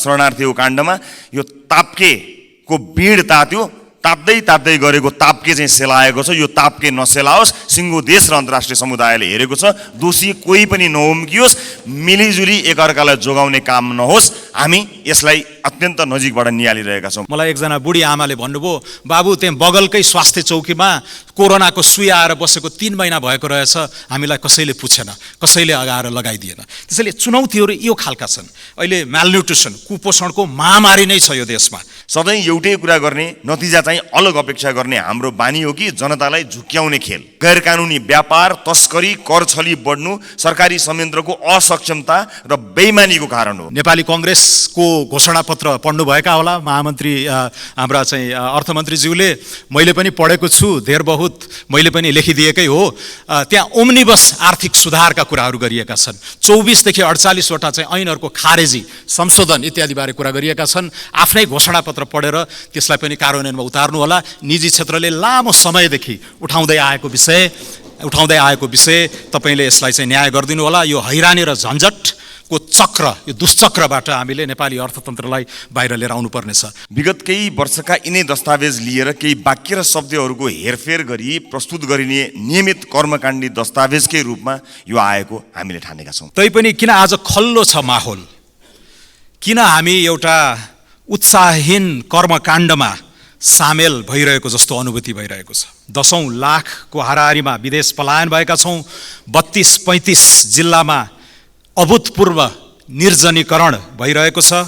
शरणार्थीको काण्डमा यो ताप्केको बिँड तात्यो, ताप्दै गरेको ताप्के चाहिँ सेलाएको छ। यो ताप्के नसेलाओस्, सिङ्गो देश र अन्तर्राष्ट्रिय समुदायले हेरेको छ। दोषी कोही पनि नउम्कियोस्, मिलिजुली एकअर्कालाई जोगाउने काम नहोस्। हामी यसलाई अत्यन्त नजिकबाट निहालिरहेका छौँ। मलाई एकजना बुढी आमाले भन्नुभयो, बाबु त्यहाँ बगलकै स्वास्थ्य चौकीमा कोरोनाको सुई आएर बसेको 3 महिना भएको रहेछ, हामीलाई कसैले पुछेन, कसैले आएर लगाइदिएन। त्यसैले चुनौतीहरू यो खालका छन्। अहिले म्यालन्युट्रिसन, कुपोषणको महामारी नै छ यो देशमा। सधैँ एउटै कुरा गर्ने, नतिजा चाहिँ अलग अपेक्षा गर्ने हाम्रो बानी हो कि जनतालाई झुक्क्याउने खेल, गैर कानुनी व्यापार, तस्करी, कर छली बढ्नु सरकारी संयन्त्रको असक्षमता र बेइमानीको कारण हो। नेपाली कांग्रेसको घोषणापत्र पढ्नुभएका होला महामन्त्री हाम्रा चाहिँ अर्थमन्त्रीज्यूले, मैले पनि पढेको छु, धेर बहुत मैले पनि लेखिदिएकै हो। त्यहाँ ओम्निबस आर्थिक सुधारका कुराहरू गरिएका छन्। 24 देखि 48 वटा चाहिँ ऐनहरूको खारेजी, संशोधन इत्यादि बारे कुरा गरिएका छन्। आफ्नै घोषणापत्र पढेर त्यसलाई पनि कार्यान्वयनमा उतार्नु होला। निजी क्षेत्रले लामो समयदेखि उठाउँदै आएको विषय तपाईले यसलाई चाहिँ न्याय गरिदिनु होला। यो हैरानी र झन्झटको चक्र, यो दुष्चक्रबाट हामीले नेपाली अर्थतन्त्रलाई बाहिर लिएर आउनुपर्ने छ। विगत केही वर्षका यिनै दस्तावेज लिएर केही वाक्य र शब्दहरूको हेरफेर गरी प्रस्तुत गरिने नियमित कर्मकाण्डी दस्तावेजकै रूपमा यो आएको हामीले ठानेका छौँ। तैपनि किन आज खल्लो छ माहौल? किन हामी एउटा उत्साहहीन कर्मकाण्डमा सामेल भइरहेको जस्तो अनुभूति भइरहेको छ? 10औं लाखको हाराहारीमा विदेश पलायन भएका छौँ। 32-35 जिल्लामा अभूतपूर्व निर्जनीकरण भइरहेको छ।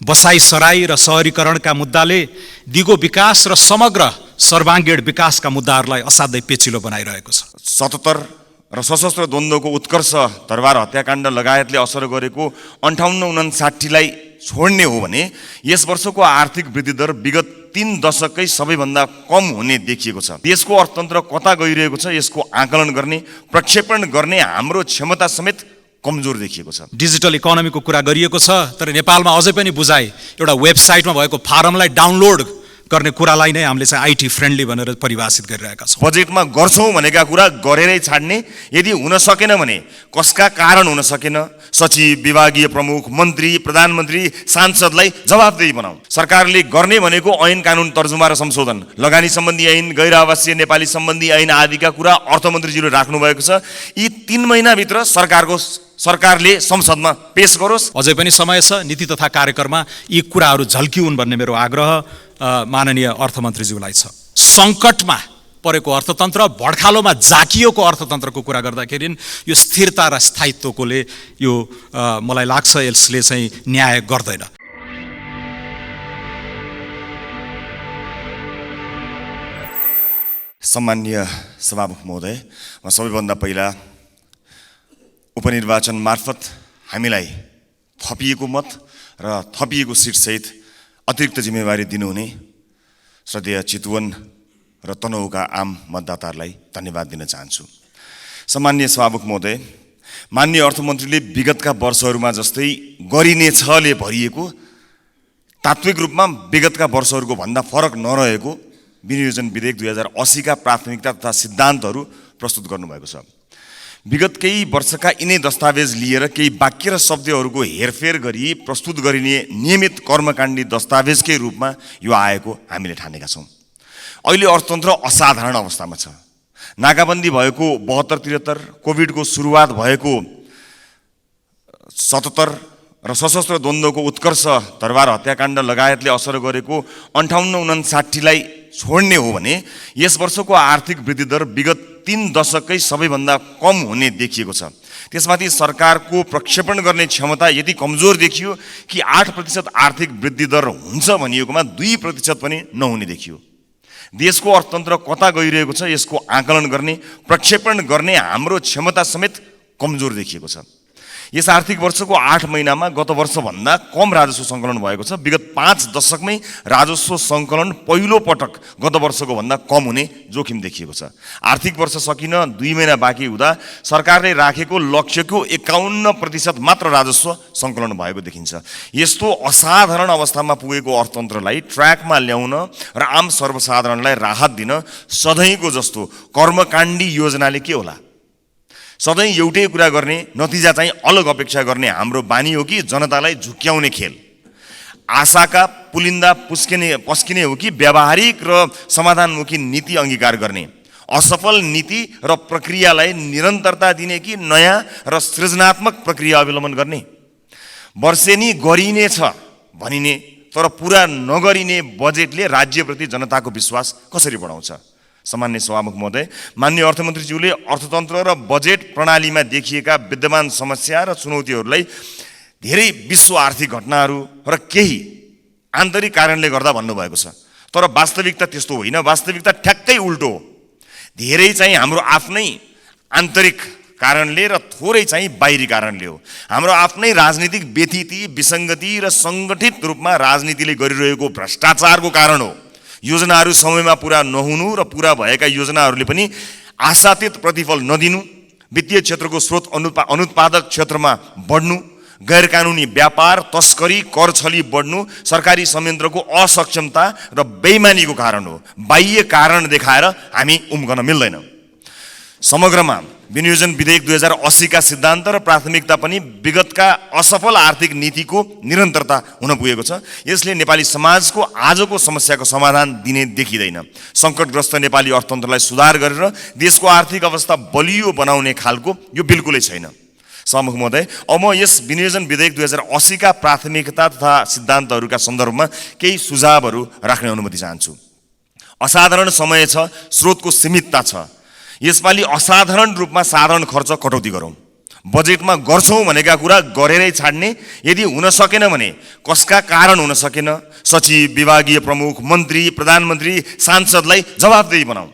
बसाइसराई र सहरीकरणका मुद्दाले दिगो विकास र समग्र सर्वाङ्गीण विकासका मुद्दाहरूलाई असाध्यै पेचिलो बनाइरहेको छ। 77 र सशस्त्र द्वन्द्वको उत्कर्ष, तरवार हत्याकाण्ड लगायतले असर गरेको 58-59लाई छोड्ने हो भने यस वर्षको आर्थिक वृद्धि दर विगत 3 दशकै सबैभन्दा कम हुने देखिएको छ। देशको अर्थतन्त्र कता गइरहेको छ यसको आकलन गर्ने, प्रक्षेपण गर्ने हाम्रो क्षमता समेत कमजोर देखिएको छ। डिजिटल इकोनोमीको कुरा गरिएको छ, तर नेपालमा अझै पनि बुझाइ एउटा वेबसाइटमा भएको फारमलाई डाउनलोड गर्ने कुरालाई नै हामीले चाहिँ आईटी फ्रेन्डली भनेर परिभाषित गरिरहेका छौँ। बजेटमा गर्छौँ भनेका कुरा गरेरै छाड्ने, यदि हुन सकेन भने कसका कारण हुन सकेन, सचिव, विभागीय प्रमुख, मन्त्री, प्रधानमन्त्री, सांसदलाई जवाफदेही बनाऊ। सरकारले गर्ने भनेको ऐन कानुन तर्जुमा र संशोधन, लगानी सम्बन्धी ऐन, गैर आवासीय नेपाली सम्बन्धी ऐन आदिका कुरा अर्थमन्त्रीज्यूले राख्नु भएको छ। यी 3 महिनाभित्र सरकारले संसदमा पेश गरोस्। अझै पनि समय छ। नीति तथा कार्यक्रममा यी कुराहरू झल्किउन् भन्ने मेरो आग्रह माननीय अर्थमन्त्रीज्यूलाई छ। सङ्कटमा परेको अर्थतन्त्र, भड्खालोमा जाकिएको अर्थतन्त्रको कुरा गर्दाखेरि यो स्थिरता र स्थायित्वकोले यो मलाई लाग्छ यसले चाहिँ न्याय गर्दैन। सम्माननीय सभामुख महोदय, म सबैभन्दा पहिला उपनिर्वाचन मार्फत हामीलाई थपिएको मत र थपिएको सिटसहित अतिरिक्त जिम्मेवारी दिनुहुने श्रद्धेय चितवन र तनहुका आम मतदाताहरूलाई धन्यवाद दिन चाहन्छु। सम्माननीय सभामुख महोदय, माननीय अर्थमन्त्रीले विगतका वर्षहरूमा जस्तै गरिनेछले भरिएको, तात्विक रूपमा विगतका वर्षहरूको भन्दा फरक नरहेको विनियोजन विधेयक 2080 का प्राथमिकता तथा सिद्धान्तहरू प्रस्तुत गर्नुभएको छ। विगत केही वर्षका यिनै दस्तावेज लिएर केही वाक्य र शब्दहरूको हेरफेर गरी प्रस्तुत गरिने नियमित कर्मकाण्डी दस्तावेजकै रूपमा यो आएको हामीले ठानेका छौँ। अहिले अर्थतन्त्र असाधारण अवस्थामा छ। नाकाबन्दी भएको 72-73, कोभिडको सुरुवात भएको 77 र सशस्त्र द्वन्द्वको उत्कर्ष, तरवार हत्याकाण्ड लगायतले असर गरेको 58-59लाई छोड्ने हो भने यस वर्षको आर्थिक वृद्धि दर विगत 3 दशकै सबैभन्दा कम हुने देखिएको छ। त्यसमाथि सरकारको प्रक्षेपण गर्ने क्षमता यति कमजोर देखियो कि 8% आर्थिक वृद्धि दर हुन्छ भनिएकोमा 2% पनि नहुने देखियो। देशको अर्थतन्त्र कता गइरहेको छ यसको आकलन गर्ने, प्रक्षेपण गर्ने हाम्रो क्षमता समेत कमजोर देखिएको छ। यस आर्थिक वर्षको 8 महिनामा गत वर्षभन्दा कम राजस्व सङ्कलन भएको छ। विगत 5 दशकमै राजस्व सङ्कलन पहिलो पटक गत वर्षको भन्दा कम हुने जोखिम देखिएको छ। आर्थिक वर्ष सकिन 2 महिना बाँकी हुँदा सरकारले राखेको लक्ष्यको 51% मात्र राजस्व सङ्कलन भएको देखिन्छ। यस्तो असाधारण अवस्थामा पुगेको अर्थतन्त्रलाई ट्र्याकमा ल्याउन र आम सर्वसाधारणलाई राहत दिन सधैँको जस्तो कर्मकाण्डी योजनाले के होला? सधैँ एउटै कुरा गर्ने, नतिजा चाहिँ अलग अपेक्षा गर्ने हाम्रो बानी हो कि जनतालाई झुक्क्याउने खेल, आशाका पुलिन्दा पस्किने हो कि व्यावहारिक र समाधानमुखी नीति अङ्गीकार गर्ने, असफल नीति र प्रक्रियालाई निरन्तरता दिने कि नयाँ र सृजनात्मक प्रक्रिया अवलम्बन गर्ने। वर्षेनी गरिनेछ भनिने तर पुरा नगरिने बजेटले राज्यप्रति जनताको विश्वास कसरी बढाउँछ? सामान्य सभामुख महोदय, माननीय अर्थमन्त्रीज्यूले अर्थतन्त्र र बजेट प्रणालीमा देखिएका विद्यमान समस्या र चुनौतीहरूलाई धेरै विश्व आर्थिक घटनाहरू र केही आन्तरिक कारणले गर्दा भन्नुभएको छ। तर वास्तविकता त्यस्तो होइन। वास्तविकता ठ्याक्कै उल्टो हो। धेरै चाहिँ हाम्रो आफ्नै आन्तरिक कारणले र थोरै चाहिँ बाहिरी कारणले हो। हाम्रो आफ्नै राजनीतिक व्यथिति, विसङ्गति र सङ्गठित रूपमा राजनीतिले गरिरहेको भ्रष्टाचारको कारण हो। योजनाहरू समयमा पुरा नहुनु र पुरा भएका योजनाहरूले पनि आशातीत प्रतिफल नदिनु, वित्तीय क्षेत्रको स्रोत अनुत्पादक क्षेत्रमा बढ्नु, गैरकानुनी व्यापार, तस्करी, कर छली बढ्नु सरकारी संयन्त्रको असक्षमता र बेइमानीको कारण हो। बाह्य कारण देखाएर हामी उम्कन मिल्दैन। समग्रमा विनियोजन विधेयक 2080 का सिद्धान्त र प्राथमिकता पनि विगतका असफल आर्थिक नीतिको निरन्तरता हुन पुगेको छ। यसले नेपाली समाजको आजको समस्याको समाधान दिने देखिँदैन। सङ्कटग्रस्त नेपाली अर्थतन्त्रलाई सुधार गरेर देशको आर्थिक अवस्था बलियो बनाउने खालको यो बिल्कुलै छैन। सभामुख महोदय, अब म यस विनियोजन विधेयक 2080 का प्राथमिकता तथा सिद्धान्तहरूका सन्दर्भमा केही सुझावहरू राख्ने अनुमति चाहन्छु। असाधारण समय छ, स्रोतको सीमितता छ। यसपालि असाधारण रूपमा साधारण खर्च कटौती गरौँ। बजेटमा गर्छौँ भनेका कुरा गरेरै छाड्ने, यदि हुन सकेन भने कसका कारण हुन सकेन, सचिव, विभागीय प्रमुख, मन्त्री, प्रधानमन्त्री, सांसदलाई जवाफदेही बनाऊ।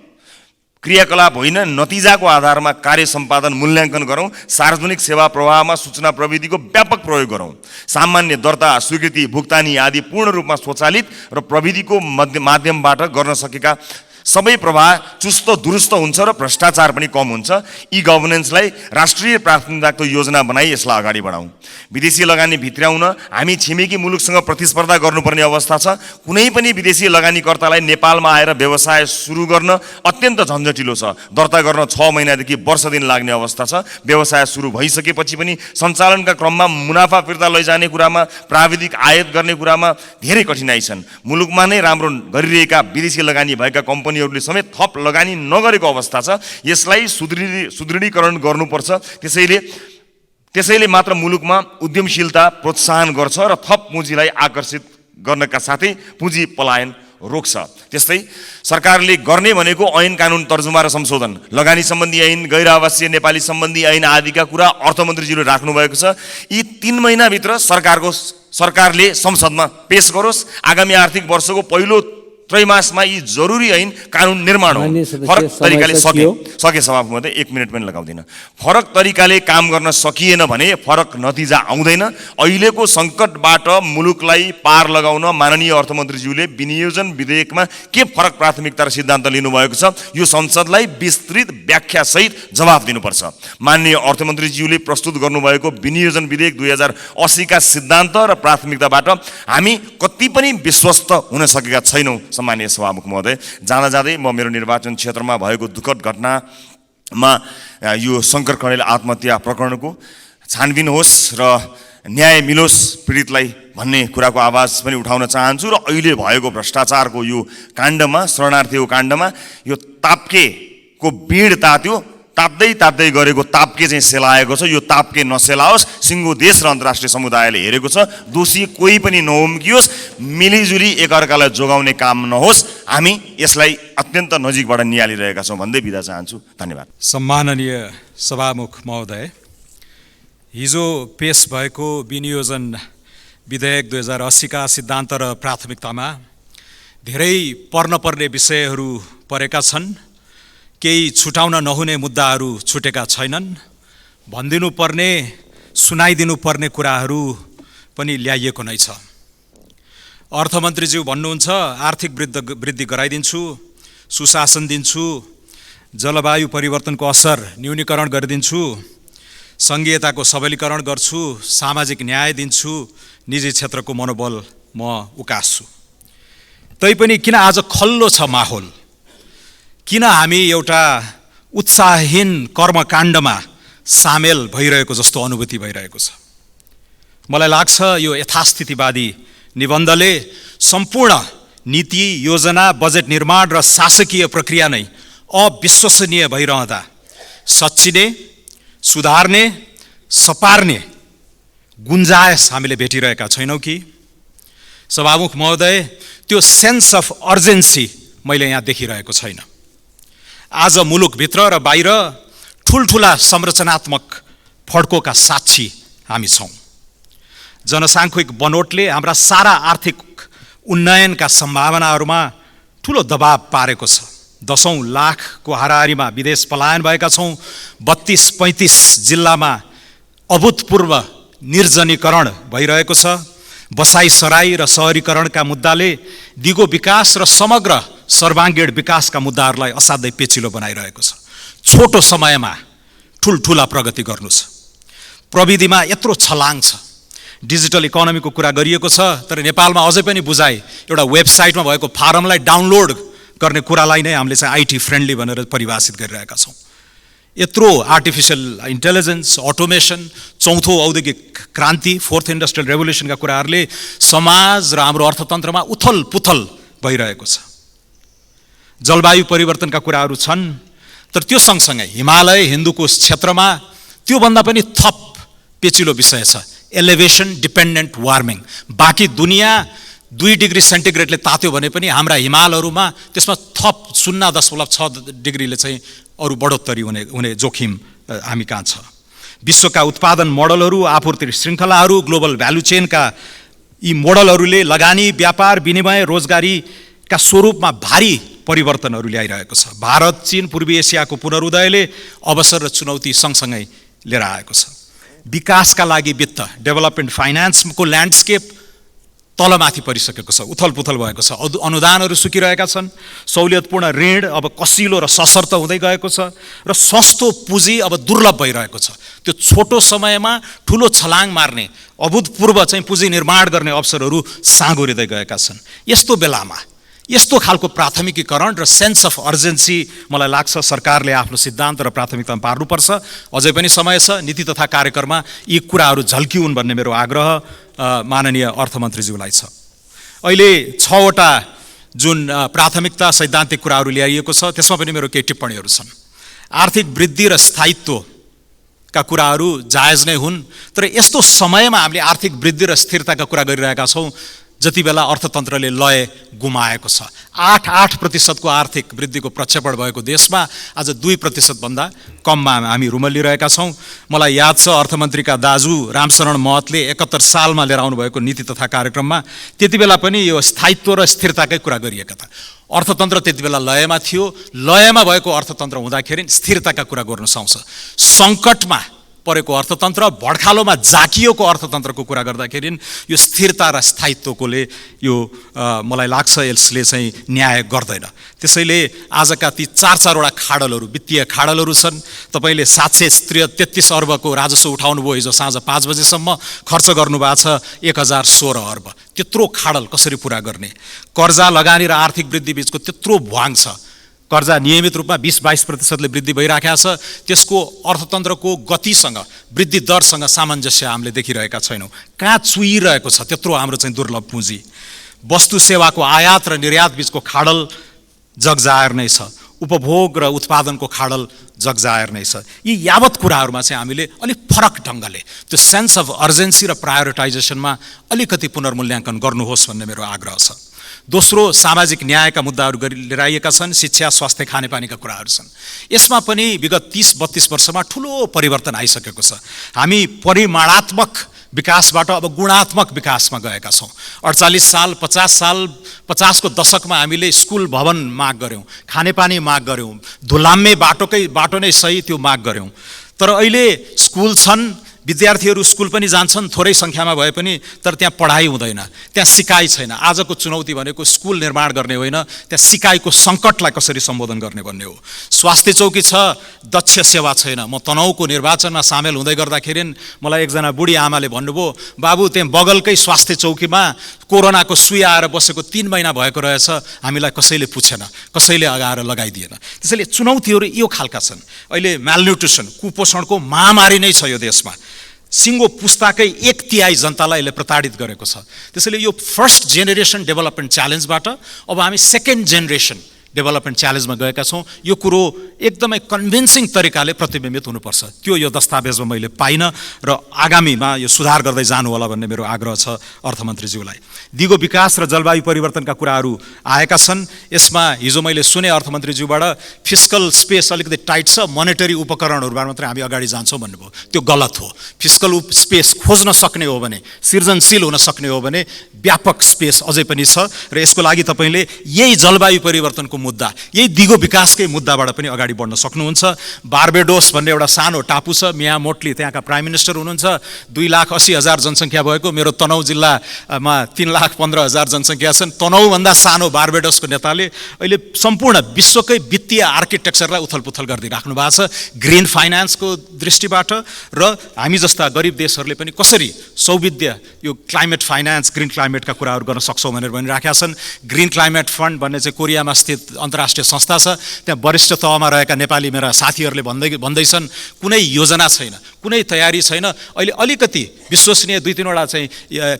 क्रियाकलाप होइन, नतिजाको आधारमा कार्य सम्पादन मूल्याङ्कन गरौँ। सार्वजनिक सेवा प्रवाहमा सूचना प्रविधिको व्यापक प्रयोग गरौँ। सामान्य दर्ता, स्वीकृति, भुक्तानी आदि पूर्ण रूपमा स्वचालित र प्रविधिको माध्यमबाट गर्न सकेका सबै प्रवाह चुस्त दुरुस्त हुन्छ र भ्रष्टाचार पनि कम हुन्छ। ई गभर्नेन्सलाई राष्ट्रिय प्राथमिकताको योजना बनाई यसलाई अगाडि बढाउँ। विदेशी लगानी भित्र्याउन हामी छिमेकी मुलुकसँग प्रतिस्पर्धा गर्नुपर्ने अवस्था छ। कुनै पनि विदेशी लगानीकर्तालाई नेपालमा आएर व्यवसाय सुरु गर्न अत्यन्त झन्झटिलो छ। दर्ता गर्न 6 महिनादेखि वर्ष दिन लाग्ने अवस्था छ। व्यवसाय सुरु भइसकेपछि पनि सञ्चालनका क्रममा मुनाफा फिर्ता लैजाने कुरामा, प्राविधिक आयात गर्ने कुरामा धेरै कठिनाइ छन्। मुलुकमा नै राम्रो गरिरहेका विदेशी लगानी भएका कम्पनीहरूले समेत थप लगानी नगरेको अवस्था छ। यसलाई सुदृढीकरण गर्नुपर्छ। त्यसैले मात्र मुलुकमा उद्यमशीलता प्रोत्साहन गर्छ र थप पुँजीलाई आकर्षित गर्नका साथै पुँजी पलायन रोक्छ। त्यस्तै सरकारले गर्ने भनेको ऐन कानुन तर्जुमा र संशोधन, लगानी सम्बन्धी ऐन, गैर आवासीय नेपाली सम्बन्धी ऐन आदिका कुरा अर्थमन्त्रीज्यूले राख्नुभएको छ। यी 3 महिनाभित्र सरकारले संसदमा पेश गरोस्। आगामी आर्थिक वर्षको पहिलो त्रैमासमा यी जरुरी ऐन कानुन निर्माण हो। फरक तरिकाले सके सभामुख महोदय, 1 मिनट पनि लगाउँदिन। फरक तरिकाले काम गर्न सकिएन भने फरक नतिजा आउँदैन। अहिलेको सङ्कटबाट मुलुकलाई पार लगाउन माननीय अर्थमन्त्रीज्यूले विनियोजन विधेयकमा के फरक प्राथमिकता र सिद्धान्त लिनुभएको छ, यो संसदलाई विस्तृत व्याख्यासहित जवाफ दिनुपर्छ। माननीय अर्थमन्त्रीज्यूले प्रस्तुत गर्नुभएको विनियोजन विधेयक 2080 का सिद्धान्त र प्राथमिकताबाट हामी कति पनि विश्वस्त हुन सकेका छैनौँ। सम्मानीय सभामुख महोदय, जाँदै म मेरो निर्वाचन क्षेत्रमा भएको दुःखद घटनामा यो शङ्कर कणेल आत्महत्या प्रकरणको छानबिन होस् र न्याय मिलोस् पीडितलाई भन्ने कुराको आवाज पनि उठाउन चाहन्छु। र अहिले भएको भ्रष्टाचारको यो काण्डमा, शरणार्थीको काण्डमा यो ताप्केको बिँड ताप्दै गरेको ताप्के चाहिँ सेलाएको छ। यो ताप्के नसेलाओस्, सिङ्गो देश र अन्तर्राष्ट्रिय समुदायले हेरेको छ। दोषी कोही पनि नउम्कियोस्, मिलिजुली एकअर्कालाई जोगाउने काम नहोस्। हामी यसलाई अत्यन्त नजिकबाट निहालिरहेका छौँ भन्दै बिदा चाहन्छु। धन्यवाद। सम्माननीय सभामुख महोदय, हिजो पेश भएको विनियोजन विधेयक 2080 का सिद्धान्त र प्राथमिकतामा धेरै पर्नुपर्ने विषयहरू परेका छन्। केही छुटाउन नहुने मुद्दाहरू छुटेका छैनन्। भनिदिनुपर्ने, सुनाइदिनुपर्ने कुराहरू पनि ल्याइएको नै छ। अर्थमन्त्रीज्यू भन्नुहुन्छ आर्थिक वृद्धि गराइदिन्छु, सुशासन दिन्छु, जलवायु परिवर्तनको असर न्यूनीकरण गरिदिन्छु, सङ्घीयताको सबलीकरण गर्छु, सामाजिक न्याय दिन्छु, निजी क्षेत्रको मनोबल म उकास्छु। तैपनि किन आज खल्लो छ माहौल? किन हामी एउटा उत्साहहीन कर्मकाण्डमा सामेल भइरहेको जस्तो अनुभूति भइरहेको छ? मलाई लाग्छ यो यथास्थितिवादी निबन्धले सम्पूर्ण नीति, योजना, बजेट निर्माण र शासकीय प्रक्रिया नै अविश्वसनीय भइरहँदा सच्चिने, सुधार्ने, सपार्ने गुन्जायस हामीले भेटिरहेका छैनौँ कि? सभामुख महोदय, त्यो सेन्स अफ अर्जेन्सी मैले यहाँ देखिरहेको छैन। आज मुलुकभित्र र बाहिर ठुल्ठुला संरचनात्मक फड्कोका साक्षी हामी छौँ। जनसाङ्ख्यिक बनोटले हाम्रा सारा आर्थिक उन्नयनका सम्भावनाहरूमा ठुलो दबाब पारेको छ। 10औं लाखको हाराहारीमा विदेश पलायन भएका छौँ। 32-35 जिल्लामा अभूतपूर्व निर्जनीकरण भइरहेको छ। बसाइसराई र सहरीकरणका मुद्दाले दिगो विकास र समग्र सर्वाङ्गीण विकासका मुद्दाहरूलाई असाध्यै पेचिलो बनाइरहेको छ। छोटो समयमा ठुल्ठुला प्रगति गर्नु छ। प्रविधिमा यत्रो छलाङ छ। डिजिटल इकोनोमीको कुरा गरिएको छ, तर नेपालमा अझै पनि बुझाइ एउटा वेबसाइटमा भएको फारमलाई डाउनलोड गर्ने कुरालाई नै हामीले चाहिँ आइटी फ्रेन्डली भनेर परिभाषित गरिरहेका छौँ। यत्रो आर्टिफिसियल इन्टेलिजेन्स, अटोमेसन, चौथो औद्योगिक क्रान्ति, फोर्थ इन्डस्ट्रियल रेभोल्युसनका कुराहरूले समाज र हाम्रो अर्थतन्त्रमा उथल पुथल भइरहेको छ। जलवायु परिवर्तनका कुराहरू छन्, तर त्यो सँगसँगै हिमालय हिन्दुकुश क्षेत्रमा त्योभन्दा पनि थप पेचिलो विषय छ, एलिभेसन डिपेन्डेन्ट वार्मिङ। बाँकी दुनियाँ 2 डिग्री सेन्टिग्रेडले तात्यो भने पनि हाम्रा हिमालहरूमा त्यसमा थप 0.6 डिग्रीले चाहिँ अरू बढोत्तरी हुने जोखिम हामी कहाँ छ। विश्वका उत्पादन मोडलहरू, आपूर्ति श्रृङ्खलाहरू, ग्लोबल भ्यालु चेनका यी मोडलहरूले लगानी, व्यापार, विनिमय, रोजगारीका स्वरूपमा भारी परिवर्तनहरू ल्याइरहेको छ। भारत, चीन, पूर्वी एसियाको पुनरुदयले अवसर र चुनौती सँगसँगै लिएर आएको छ। विकासका लागि वित्त, डेभलपमेन्ट फाइनान्सको ल्यान्डस्केप तलमाथि परिसकेको छ, उथलपुथल भएको छ। अनुदानहरू सुकिरहेका छन्। सहुलियतपूर्ण ऋण अब कसिलो र सशर्त हुँदै गएको छ र सस्तो पुँजी अब दुर्लभ भइरहेको छ। त्यो छोटो समयमा ठुलो छलाङ मार्ने, अभूतपूर्व चाहिँ पुँजी निर्माण गर्ने अवसरहरू साँगुरिँदै गएका छन्। यस्तो बेलामा यस्तो खालको प्राथमिकीकरण र सेन्स अफ अर्जेन्सी मलाई लाग्छ सरकारले आफ्नो सिद्धान्त र प्राथमिकतामा पार्नुपर्छ। अझै पनि समय छ। नीति तथा कार्यक्रममा यी कुराहरू झल्किउन् भन्ने मेरो आग्रह माननीय अर्थमन्त्रीज्यूलाई छ। अहिले 6 वटा जुन प्राथमिकता सैद्धान्तिक कुराहरू ल्याइएको छ, त्यसमा पनि मेरो केही टिप्पणीहरू छन्। आर्थिक वृद्धि र स्थायित्वका कुराहरू जायज नै हुन्, तर यस्तो समयमा हामीले आर्थिक वृद्धि र स्थिरताका कुरा गरिरहेका छौँ जति बेला अर्थतन्त्रले लय गुमाएको छ। 8% आर्थिक वृद्धिको प्रक्षेपण भएको देशमा आज 2% भन्दा कममा हामी रुमल्लिरहेका छौँ। मलाई याद छ अर्थमन्त्रीका दाजु रामशरण महतले 71 सालमा लिएर आउनुभएको नीति तथा कार्यक्रममा त्यति बेला पनि यो स्थायित्व र स्थिरताकै कुरा गरिएका था। अर्थतन्त्र त्यति बेला लयमा थियो। लयमा भएको अर्थतन्त्र हुँदाखेरि स्थिरताका कुरा गर्न सक्छ। सङ्कटमा परेको अर्थतन्त्र, भड्खालोमा जाकिएको अर्थतन्त्रको कुरा गर्दाखेरि यो स्थिरता र स्थायित्वकोले यो मलाई लाग्छ यसले चाहिँ न्याय गर्दैन। त्यसैले आजका ती 4-4 वटा खाडलहरू, वित्तीय खाडलहरू छन्। तपाईँले 733 अर्बको राजस्व उठाउनुभयो हिजो साँझ 5 बजेसम्म, खर्च गर्नुभएको छ 1016 अर्ब। त्यत्रो खाडल कसरी पुरा गर्ने? कर्जा, लगानी र आर्थिक वृद्धि बीचको त्यत्रो भ्वाङ छ। कर्जा नियमित रूपमा 20-22%ले वृद्धि भइराखेको छ। त्यसको अर्थतन्त्रको गतिसँग, वृद्धि दरसँग सामञ्जस्य हामीले देखिरहेका छैनौँ। कहाँ चुइरहेको छ त्यत्रो हाम्रो चाहिँ दुर्लभ पुँजी। वस्तु सेवाको आयात र निर्यात बीचको खाडल जगजाहेर नै छ। उपभोग र उत्पादनको खाडल जगजाहेर नै छ। यी यावत कुराहरूमा चाहिँ हामीले अलिक फरक ढङ्गले त्यो सेन्स अफ अर्जेन्सी र प्रायोरिटाइजेसनमा अलिकति पुनर्मूल्याङ्कन गर्नुहोस् भन्ने मेरो आग्रह छ। दोस्रो, सामाजिक न्यायका मुद्दाहरू लिएर आइएका छन्। शिक्षा, स्वास्थ्य, खानेपानीका कुराहरू छन्। यसमा पनि विगत 30-32 वर्षमा ठुलो परिवर्तन आइसकेको छ। हामी परिमाणात्मक विकासबाट अब गुणात्मक विकासमा गएका छौँ। 48 साल, 50 साल, 50 को दशकमा हामीले स्कुल भवन माग गऱ्यौँ, खानेपानी माग गऱ्यौँ, धुलाम्मे बाटो नै सही त्यो माग गऱ्यौँ। तर अहिले स्कुल छन्, विद्यार्थीहरू स्कुल पनि जान्छन् थोरै सङ्ख्यामा भए पनि, तर त्यहाँ पढाइ हुँदैन, त्यहाँ सिकाइ छैन। आजको चुनौती भनेको स्कुल निर्माण गर्ने होइन, त्यहाँ सिकाइको सङ्कटलाई कसरी सम्बोधन गर्ने भन्ने हो। स्वास्थ्य चौकी छ, दक्ष सेवा छैन। म तनहुँको निर्वाचनमा सामेल हुँदै गर्दाखेरि मलाई एकजना बुढी आमाले भन्नुभयो, बाबु त्यहाँ बगलकै स्वास्थ्य चौकीमा कोरोनाको सुई आएर बसेको 3 महिना भएको रहेछ, हामीलाई कसैले पुछेन, कसैले आएर लगाइदिएन। त्यसैले चुनौतीहरू यो खालका छन्। अहिले म्यालन्युट्रिसन, कुपोषणको महामारी नै छ यो देशमा। सिङ्गो पुस्ताकै 1/3 जनतालाई यसले प्रताडित गरेको छ। त्यसैले यो फर्स्ट जेनेरेसन डेभलपमेन्ट च्यालेन्जबाट अब हामी सेकेन्ड जेनेरेसन डेभलपमेन्ट च्यालेन्जमा गएका छौँ। यो कुरो एकदमै कन्भिन्सिङ तरिकाले प्रतिबिम्बित हुनुपर्छ। त्यो यो दस्तावेजमा मैले पाइनँ र आगामीमा यो सुधार गर्दै जानु होला भन्ने मेरो आग्रह छ अर्थमन्त्रीज्यूलाई। दिगो विकास र जलवायु परिवर्तनका कुराहरू आएका छन्। यसमा हिजो मैले सुने अर्थमन्त्रीज्यूबाट फिस्कल स्पेस अलिकति टाइट छ, मोनेटरी उपकरणहरूबाट मात्रै हामी अगाडि जान्छौँ भन्नुभयो। त्यो गलत हो। फिस्कल स्पेस खोज्न सक्ने हो भने, सृजनशील हुन सक्ने हो भने व्यापक स्पेस अझै पनि छ र यसको लागि तपाईँले यही जलवायु परिवर्तनको मुद्दा, यही दिगो विकासकै मुद्दाबाट पनि अगाडि बढ्न सक्नुहुन्छ। बार्बेडोस भन्ने एउटा सानो टापु छ, मिया मोटली त्यहाँका प्राइम मिनिस्टर हुनुहुन्छ। 2,80,000 जनसङ्ख्या भएको, मेरो तनहुँ जिल्लामा 3,15,000 जनसङ्ख्या छन्। तनहुँभन्दा सानो बार्बेडोसको नेताले अहिले सम्पूर्ण विश्वकै वित्तीय आर्किटेक्चरलाई उथलपुथल गरिदिइराख्नु भएको छ ग्रिन फाइनेन्सको दृष्टिबाट। र हामी जस्ता गरिब देशहरूले पनि कसरी सौविध्य यो क्लाइमेट फाइनेन्स, ग्रिन क्लाइमेटका कुराहरू गर्न सक्छौँ भनेर भनिराखेका छन्। ग्रिन क्लाइमेट फन्ड भन्ने चाहिँ कोरियामा स्थित अन्तर्राष्ट्रिय संस्था छ। त्यहाँ वरिष्ठ तहमा रहेका नेपाली मेरा साथीहरूले भन्दैछन् कुनै योजना छैन, कुनै तयारी छैन। अहिले अलिकति विश्वसनीय 2-3वटा चाहिँ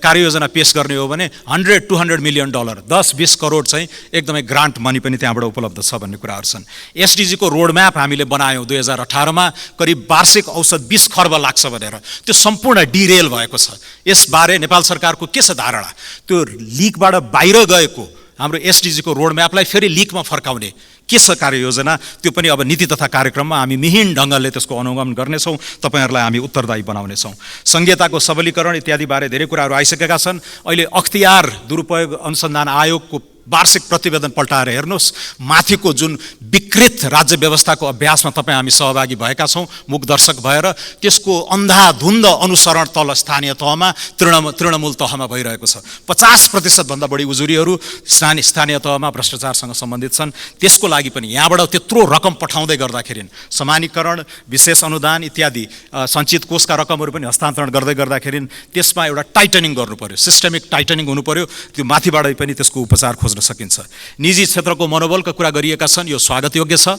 कार्ययोजना पेश गर्ने हो भने $100-200 मिलियन, 10-20 करोड चाहिँ एकदमै ग्रान्ट मनी पनि त्यहाँबाट उपलब्ध छ भन्ने कुराहरू छन्। एसडिजीको रोडम्याप हामीले बनायौँ 2018मा, करिब वार्षिक औसत 20 खर्ब लाग्छ भनेर। त्यो सम्पूर्ण डिरेल भएको छ। यसबारे नेपाल सरकारको के छ धारणा? त्यो लिकबाट बाहिर गएको हाम्रो एसडिजीको रोडम्यापलाई फेरि लिकमा फर्काउने के छ कार्ययोजना? त्यो पनि अब नीति तथा कार्यक्रममा हामी मिहिन ढङ्गले त्यसको अनुगमन गर्नेछौँ, तपाईँहरूलाई हामी उत्तरदायी बनाउनेछौँ। संघीयताको सबलीकरण इत्यादिबारे धेरै कुराहरू आइसकेका छन्। अहिले अख्तियार दुरुपयोग अनुसन्धान आयोगको वार्षिक प्रतिवेदन पल्टाएर हेर्नुहोस्। माथिको जुन विकृत राज्य व्यवस्थाको अभ्यासमा तपाईँ हामी सहभागी भएका छौँ मुख दर्शक भएर, त्यसको अन्धाधुन्द अनुसरण तल स्थानीय तहमा, तृणमूल तहमा भइरहेको छ। 50% भन्दा बढी उजुरीहरू स्थानीय तहमा भ्रष्टाचारसँग सम्बन्धित छन्। त्यसको लागि पनि यहाँबाट त्यत्रो रकम पठाउँदै गर्दाखेरि समानीकरण, विशेष अनुदान इत्यादि सञ्चित कोषका रकमहरू पनि हस्तान्तरण गर्दाखेरि त्यसमा एउटा टाइटनिङ गर्नु पर्यो, सिस्टमिक टाइटनिङ हुनु पर्यो। त्यो माथिबाट पनि त्यसको उपचार खोज्न सकिन्छ। निजी क्षेत्रको मनोबलका कुरा गरिएका छन्, यो स्वागत योग्य छ।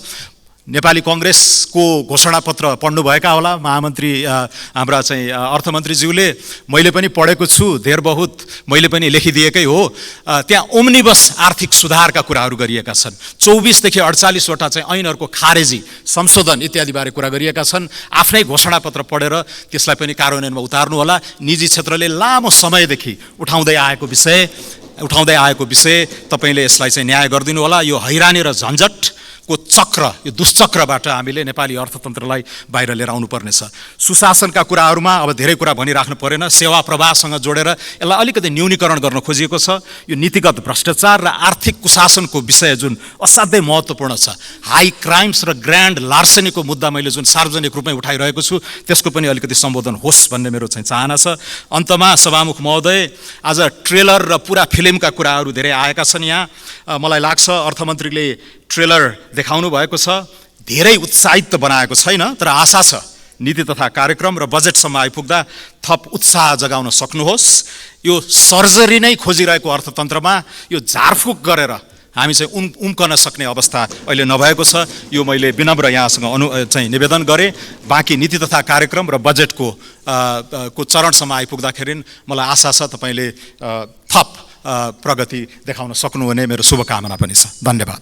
नेपाली कङ्ग्रेसको घोषणापत्र पढ्नुभएका होला महामन्त्री हाम्रा चाहिँ अर्थमन्त्रीज्यूले। मैले पनि पढेको छु, धेर बहुत मैले पनि लेखिदिएकै हो। त्यहाँ ओम्निबस आर्थिक सुधारका कुराहरू गरिएका छन्। 24 देखि 48वटा चाहिँ ऐनहरूको खारेजी, संशोधन इत्यादिबारे कुरा गरिएका छन्। आफ्नै घोषणापत्र पढेर त्यसलाई पनि कार्यान्वयनमा उतार्नु होला। निजी क्षेत्रले लामो समयदेखि उठाउँदै आएको विषय तपाईँले यसलाई चाहिँ न्याय गरिदिनु होला। यो हैरानी र झन्झटको चक्र, यो दुष्चक्रबाट हामीले नेपाली अर्थतन्त्रलाई बाहिर लिएर आउनुपर्नेछ। सुशासनका कुराहरूमा अब धेरै कुरा भनिराख्नु परेन। सेवा प्रवाहसँग जोडेर यसलाई अलिकति न्यूनीकरण गर्न खोजिएको छ। यो नीतिगत भ्रष्टाचार र आर्थिक कुशासनको विषय जुन असाध्यै महत्त्वपूर्ण छ, हाई क्राइम्स र ग्रान्ड लार्सेनीको मुद्दा मैले जुन सार्वजनिक रूपमै उठाइरहेको छु, त्यसको पनि अलिकति सम्बोधन होस् भन्ने मेरो चाहिँ चाहना छ। अन्तमा सभामुख महोदय, आज ट्रेलर र पुरा फिल्मका कुराहरू धेरै आएका छन्। यहाँ मलाई लाग्छ अर्थमन्त्रीले ट्रेलर देखाउनु भएको छ, धेरै उत्साहित त बनाएको छैन, तर आशा छ नीति तथा कार्यक्रम र बजेटसम्म आइपुग्दा थप उत्साह जगाउन सक्नुहोस्। यो सर्जरी नै खोजिरहेको अर्थतन्त्रमा यो झारफुक गरेर हामी चाहिँ उम्कन सक्ने अवस्था अहिले नभएको छ। यो मैले विनम्र यहाँसँग चाहिँ निवेदन गरेँ। बाँकी नीति तथा कार्यक्रम र बजेटको चरणसम्म आइपुग्दाखेरि मलाई आशा छ तपाईँले थप प्रगति देखाउन सक्नुहुने मेरो शुभकामना पनि छ। धन्यवाद।